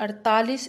48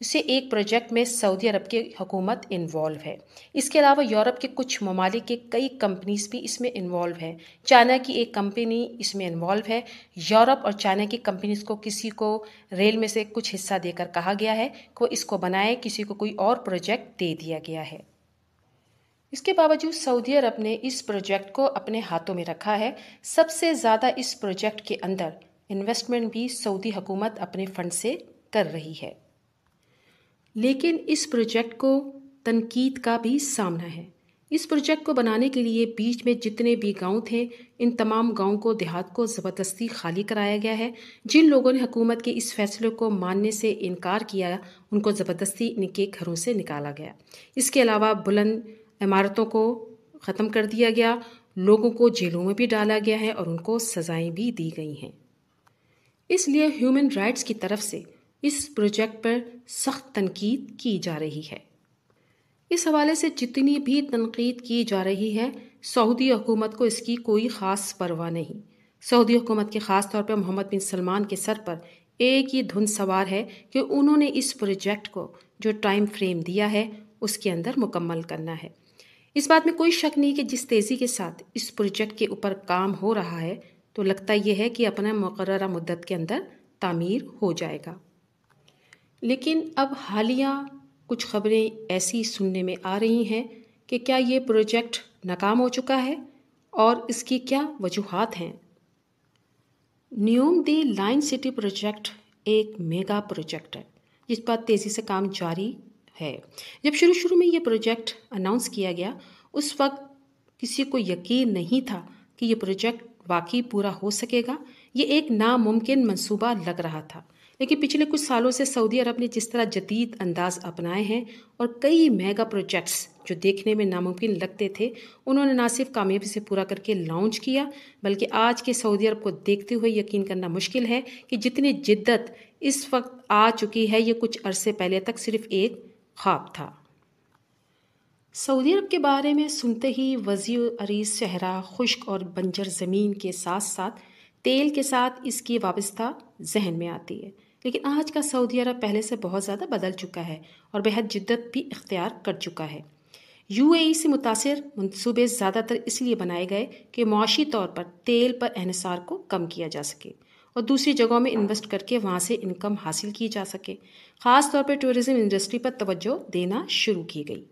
اسے ایک پروجیکٹ میں سعودی عرب کی حکومت انوالو ہے۔ اس کے علاوہ یورپ کے کچھ ممالک کے کئی کمپنیز بھی اس میں انوالو ہے۔ چائنا کی ایک کمپنی اس میں انوالو ہے۔ یورپ اور چائنا کی کمپنیز کو کسی کو ریل میں سے کچھ حصہ دے کر کہا گیا ہے کہ وہ اس کو بنائے، کسی کو کوئی اور پروجیکٹ دے دیا گیا ہے۔ اس کے باوجود سعودی عرب نے اس پروجیکٹ کو اپنے ہاتھوں میں رکھا ہے۔ سب سے زیادہ اس پروجیکٹ کے اندر انویسٹمنٹ بھی سعودی حکومت اپنے فنڈ سے کر رہی ہے۔ لیکن اس پروجیکٹ کو تنقید کا بھی سامنا ہے۔ اس پروجیکٹ کو بنانے کے لیے بیچ میں جتنے بھی گاؤں تھے، ان تمام گاؤں کو، دیہات کو زبردستی خالی کرایا گیا ہے۔ جن لوگوں نے حکومت کے اس فیصلے کو ماننے سے انکار کیا، ان کو زبردستی ان کے گھروں سے نکالا گیا۔ اس کے علاوہ بلند عمارتوں کو ختم کر دیا گیا، لوگوں کو جیلوں میں بھی ڈالا گیا ہے اور ان کو سزائیں بھی دی گئی ہیں۔ اس لیے ہیومن رائٹس کی طرف سے اس پروجیکٹ پر سخت تنقید کی جا رہی ہے۔ اس حوالے سے جتنی بھی تنقید کی جا رہی ہے، سعودی حکومت کو اس کی کوئی خاص پرواہ نہیں۔ سعودی حکومت کے خاص طور پر محمد بن سلمان کے سر پر ایک ہی دھن سوار ہے کہ انہوں نے اس پروجیکٹ کو جو ٹائم فریم دیا ہے اس کے اندر مکمل کرنا ہے۔ اس بات میں کوئی شک نہیں کہ جس تیزی کے ساتھ اس پروجیکٹ کے اوپر کام ہو رہا ہے تو لگتا یہ ہے کہ اپنا مقررہ مدت کے اندر تعمیر ہو جائے گا۔ لیکن اب حالیہ کچھ خبریں ایسی سننے میں آ رہی ہیں کہ کیا یہ پروجیکٹ ناکام ہو چکا ہے اور اس کی کیا وجوہات ہیں۔ نیوم دی لائن سٹی پروجیکٹ ایک میگا پروجیکٹ ہے جس پر تیزی سے کام جاری ہے۔ جب شروع میں یہ پروجیکٹ اناؤنس کیا گیا، اس وقت کسی کو یقین نہیں تھا کہ یہ پروجیکٹ واقعی پورا ہو سکے گا۔ یہ ایک ناممکن منصوبہ لگ رہا تھا، لیکن پچھلے کچھ سالوں سے سعودی عرب نے جس طرح جدید انداز اپنائے ہیں اور کئی میگا پروجیکٹس جو دیکھنے میں ناممکن لگتے تھے، انہوں نے نہ صرف کامیابی سے پورا کر کے لانچ کیا، بلکہ آج کے سعودی عرب کو دیکھتے ہوئے یقین کرنا مشکل ہے کہ جتنی جدت اس وقت آ چکی ہے، یہ کچھ عرصے پہلے تک صرف ایک خواب تھا۔ سعودی عرب کے بارے میں سنتے ہی وسیع عریض صحرا، خشک اور بنجر زمین کے ساتھ ساتھ تیل کے ساتھ اس کی وابستہ ذہن میں آتی ہے۔ لیکن آج کا سعودی عرب پہلے سے بہت زیادہ بدل چکا ہے اور بہت جدت بھی اختیار کر چکا ہے۔ UAE سے متاثر منصوبے زیادہ تر اس لیے بنائے گئے کہ معاشی طور پر تیل پر انحصار کو کم کیا جا سکے اور دوسری جگہوں میں انویسٹ کر کے وہاں سے انکم حاصل کی جا سکے۔ خاص طور پر ٹورزم انڈسٹری پر توجہ دینا شروع کی گئی۔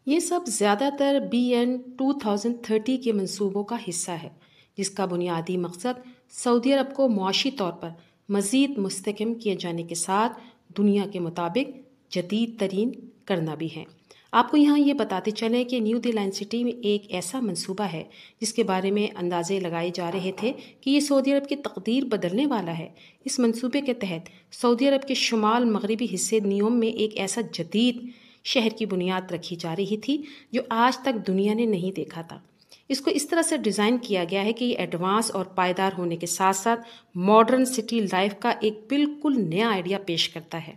یہ سب زیادہ تر BN 2030 کے منصوبوں کا حصہ ہے، جس کا بنیادی مقصد سعودی عرب کو معاشی طور پر مزید مستحکم کیے جانے کے ساتھ دنیا کے مطابق جدید ترین کرنا بھی ہے۔ آپ کو یہاں یہ بتاتے چلیں کہ نیو دی لائن سٹی میں ایک ایسا منصوبہ ہے جس کے بارے میں اندازے لگائے جا رہے تھے کہ یہ سعودی عرب کی تقدیر بدلنے والا ہے۔ اس منصوبے کے تحت سعودی عرب کے شمال مغربی حصے نیوم میں ایک ایسا جدید شہر کی بنیاد رکھی جا رہی تھی جو آج تک دنیا نے نہیں دیکھا تھا۔ اس کو اس طرح سے ڈیزائن کیا گیا ہے کہ یہ ایڈوانس اور پائیدار ہونے کے ساتھ ساتھ ماڈرن سٹی لائف کا ایک بالکل نیا آئیڈیا پیش کرتا ہے۔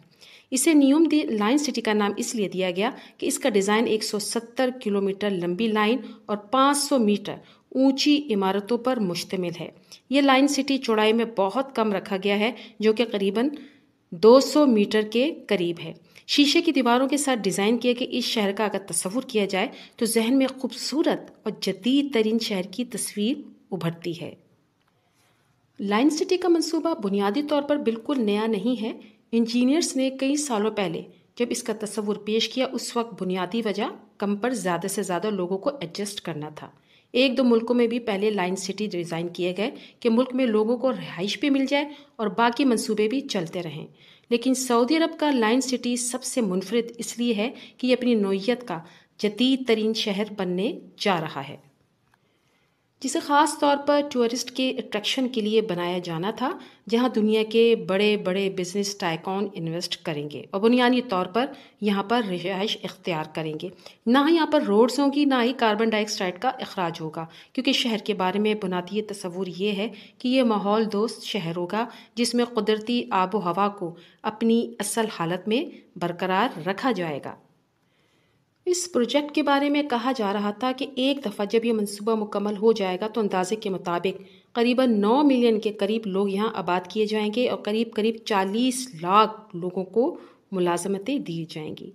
اسے نیوم دی لائن سٹی کا نام اس لیے دیا گیا کہ اس کا ڈیزائن 170 کلومیٹر لمبی لائن اور 500 میٹر اونچی عمارتوں پر مشتمل ہے۔ یہ لائن سٹی چوڑائی میں بہت کم رکھا گیا ہے، جو کہ قریباً 200 میٹر کے قریب ہے۔ شیشے کی دیواروں کے ساتھ ڈیزائن کیا کہ اس شہر کا اگر تصور کیا جائے تو ذہن میں خوبصورت اور جدید ترین شہر کی تصویر ابھرتی ہے۔ لائن سٹی کا منصوبہ بنیادی طور پر بالکل نیا نہیں ہے۔ انجینئرز نے کئی سالوں پہلے جب اس کا تصور پیش کیا، اس وقت بنیادی وجہ کم پر زیادہ سے زیادہ لوگوں کو ایڈجسٹ کرنا تھا۔ ایک دو ملکوں میں بھی پہلے لائن سٹی ڈیزائن کیے گئے کہ ملک میں لوگوں کو رہائش بھی مل جائے اور باقی منصوبے بھی چلتے رہیں، لیکن سعودی عرب کا لائن سٹی سب سے منفرد اس لیے ہے کہ یہ اپنی نوعیت کا جدید ترین شہر بننے جا رہا ہے، جسے خاص طور پر ٹورسٹ کے اٹریکشن کے لیے بنایا جانا تھا، جہاں دنیا کے بڑے بڑے بزنس ٹائکون انویسٹ کریں گے اور بنیادی طور پر یہاں پر رہائش اختیار کریں گے۔ نہ ہی یہاں پر روڈز ہوں گی، نہ ہی کاربن ڈائی آکسائڈ کا اخراج ہوگا، کیونکہ شہر کے بارے میں بنیادی تصور یہ ہے کہ یہ ماحول دوست شہر ہوگا جس میں قدرتی آب و ہوا کو اپنی اصل حالت میں برقرار رکھا جائے گا۔ اس پروجیکٹ کے بارے میں کہا جا رہا تھا کہ ایک دفعہ جب یہ منصوبہ مکمل ہو جائے گا تو اندازے کے مطابق قریباً 9 ملین کے قریب لوگ یہاں آباد کیے جائیں گے اور قریب 40 لاکھ لوگوں کو ملازمتیں دی جائیں گی۔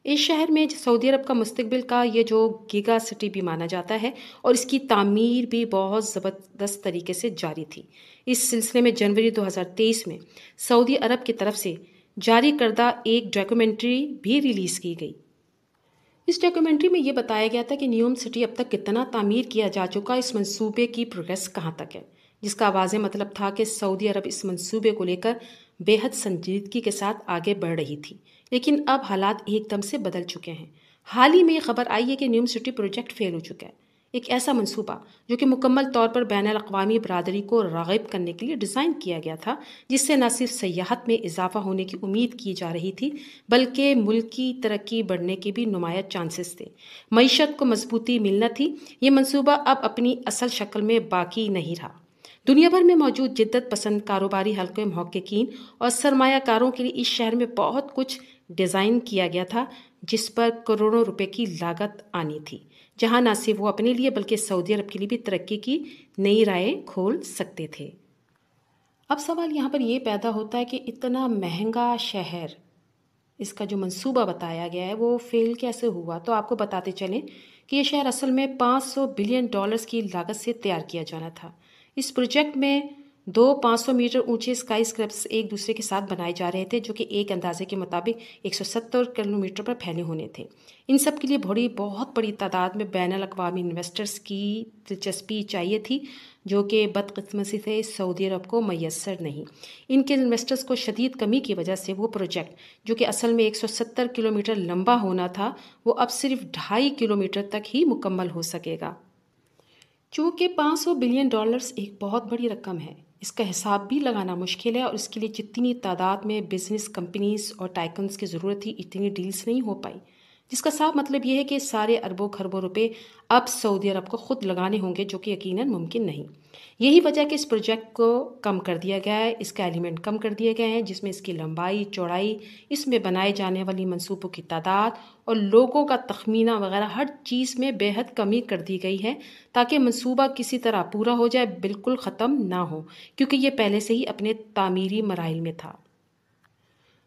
اس شہر میں سعودی عرب کا مستقبل کا یہ جو گیگا سٹی بھی مانا جاتا ہے اور اس کی تعمیر بھی بہت زبردست طریقے سے جاری تھی۔ اس سلسلے میں جنوری 2023 میں سعودی عرب کی طرف سے جاری کردہ ایک ڈاکیومنٹری بھی ریلیز کی گئی۔ اس ڈاکیومنٹری میں یہ بتایا گیا تھا کہ نیوم سٹی اب تک کتنا تعمیر کیا جا چکا، اس منصوبے کی پروگریس کہاں تک ہے، جس کا واضح مطلب تھا کہ سعودی عرب اس منصوبے کو لے کر بے حد سنجیدگی کے ساتھ آگے بڑھ رہی تھی، لیکن اب حالات ایک دم سے بدل چکے ہیں۔ حال ہی میں یہ خبر آئی ہے کہ نیوم سٹی پروجیکٹ فیل ہو چکا ہے، ایک ایسا منصوبہ جو کہ مکمل طور پر بین الاقوامی برادری کو راغب کرنے کے لیے ڈیزائن کیا گیا تھا، جس سے نہ صرف سیاحت میں اضافہ ہونے کی امید کی جا رہی تھی بلکہ ملک کی ترقی بڑھنے کے بھی نمایاں چانسز تھے، معیشت کو مضبوطی ملنا تھی۔ یہ منصوبہ اب اپنی اصل شکل میں باقی نہیں رہا۔ دنیا بھر میں موجود جدت پسند کاروباری حلقے، محققین اور سرمایہ کاروں کے لیے اس شہر میں بہت کچھ ڈیزائن کیا گیا تھا جس پر کروڑوں روپے کی لاگت آنی تھی، جہاں نہ صرف وہ اپنے لیے بلکہ سعودی عرب کے لیے بھی ترقی کی نئی راہیں کھول سکتے تھے۔ اب سوال یہاں پر یہ پیدا ہوتا ہے کہ اتنا مہنگا شہر، اس کا جو منصوبہ بتایا گیا ہے وہ فیل کیسے ہوا؟ تو آپ کو بتاتے چلیں کہ یہ شہر اصل میں $500 بلین کی لاگت سے تیار کیا جانا تھا۔ اس پروجیکٹ میں 500 میٹر اونچے اسکائی اسکریپس ایک دوسرے کے ساتھ بنائے جا رہے تھے، جو کہ ایک اندازے کے مطابق 170 کلومیٹر پر پھیلے ہونے تھے۔ ان سب کے لیے بہت بڑی تعداد میں بین الاقوامی انویسٹرز کی دلچسپی چاہیے تھی، جو کہ بدقسمتی سے سعودی عرب کو میسر نہیں۔ ان کے انویسٹرز کو شدید کمی کی وجہ سے وہ پروجیکٹ جو کہ اصل میں 170 کلومیٹر لمبا ہونا تھا، وہ اب صرف 2.5 کلومیٹر تک ہی مکمل ہو سکے گا۔ چونکہ $500 بلین ایک بہت بڑی رقم ہے، اس کا حساب بھی لگانا مشکل ہے، اور اس کے لیے جتنی تعداد میں بزنس کمپنیز اور ٹائکونز کی ضرورت تھی اتنی ڈیلز نہیں ہو پائی، جس کا صاف مطلب یہ ہے کہ سارے اربوں خربوں روپے اب سعودی عرب کو خود لگانے ہوں گے، جو کہ یقیناً ممکن نہیں۔ یہی وجہ کہ اس پروجیکٹ کو کم کر دیا گیا ہے، اس کا ایلیمنٹ کم کر دیے گئے ہیں، جس میں اس کی لمبائی، چوڑائی، اس میں بنائے جانے والی منصوبوں کی تعداد اور لوگوں کا تخمینہ وغیرہ ہر چیز میں بے حد کمی کر دی گئی ہے، تاکہ منصوبہ کسی طرح پورا ہو جائے، بالکل ختم نہ ہو، کیونکہ یہ پہلے سے ہی اپنے تعمیری مراحل میں تھا۔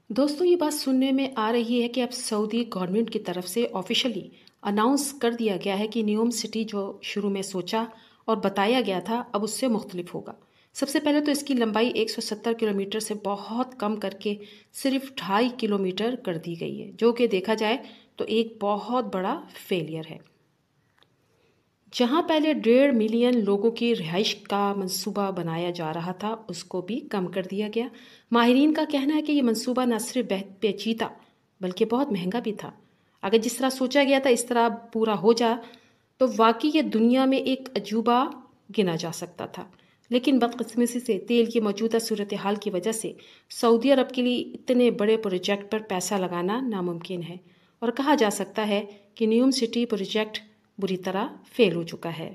دوستوں، یہ بات سننے میں آ رہی ہے کہ اب سعودی گورنمنٹ کی طرف سے آفیشلی اناؤنس کر دیا گیا ہے کہ نیوم سٹی جو شروع میں سوچا اور بتایا گیا تھا اب اس سے مختلف ہوگا۔ سب سے پہلے تو اس کی لمبائی 170 کلومیٹر سے بہت کم کر کے صرف 2.5 کلومیٹر کر دی گئی ہے، جو کہ دیکھا جائے تو ایک بہت بڑا فیلئر ہے۔ جہاں پہلے 1.5 ملین لوگوں کی رہائش کا منصوبہ بنایا جا رہا تھا، اس کو بھی کم کر دیا گیا۔ ماہرین کا کہنا ہے کہ یہ منصوبہ نہ صرف بہت پیچیدہ بلکہ بہت مہنگا بھی تھا۔ اگر جس طرح سوچا گیا تھا اس طرح پورا ہو جا تو واقعی یہ دنیا میں ایک عجوبہ گنا جا سکتا تھا، لیکن بدقسمتی سے تیل کی موجودہ صورتحال کی وجہ سے سعودی عرب کے لیے اتنے بڑے پروجیکٹ پر پیسہ لگانا ناممکن ہے، اور کہا جا سکتا ہے کہ نیوم سٹی پروجیکٹ بری طرح فیل ہو چکا ہے۔